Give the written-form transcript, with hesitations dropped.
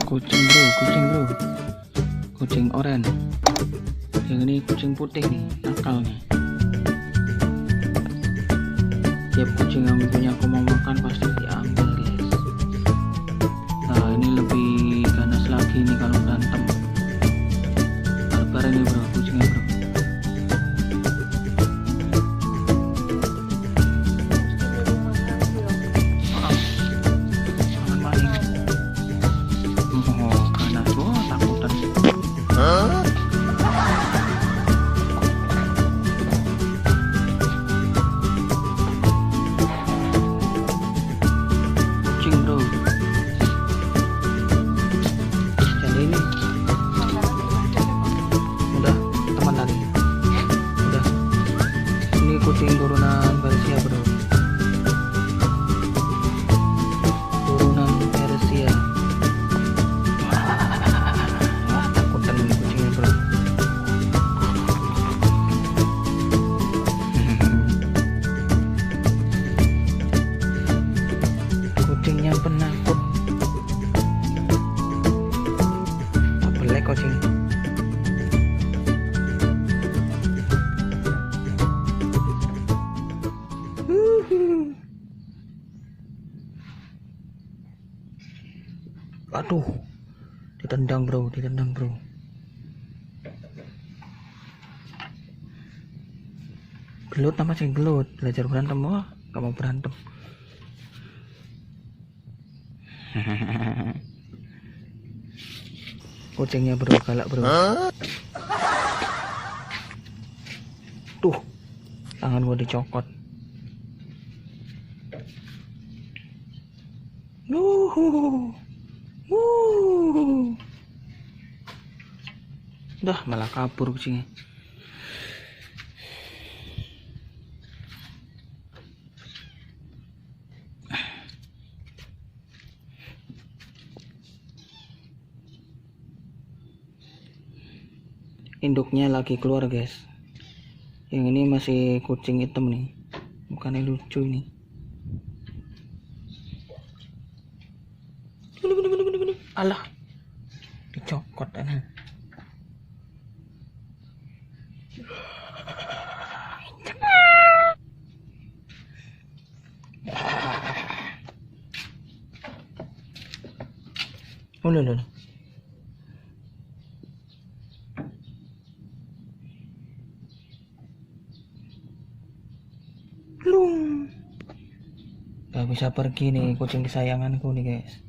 Kucing bro, kucing oranye. Yang ini kucing putih nih, nakal nih. Tiap kucing yang punya aku mau makan pasti diambil guys. Nah ini lebih ganas lagi nih kalau berantem. Barbar ini bro, kucingnya bro. Kucing turunan Persia bro, turunan Persia. Takutan kucingnya bro. Kucingnya penakut. Tak boleh kucing. Aduh, ditendang bro. Gelut nama sih gelut, belajar berantem. Wah, gak mau berantem. Kucingnya bro, galak bro. Tuh, tangan gua dicokot. Dah malah kabur kucingnya. Induknya lagi keluar guys. Yang ini masih kucing hitam nih, bukannya lucu ini. Alah, dicokot aneh. Loh. Belum. Gak bisa pergi nih kucing kesayanganku nih guys.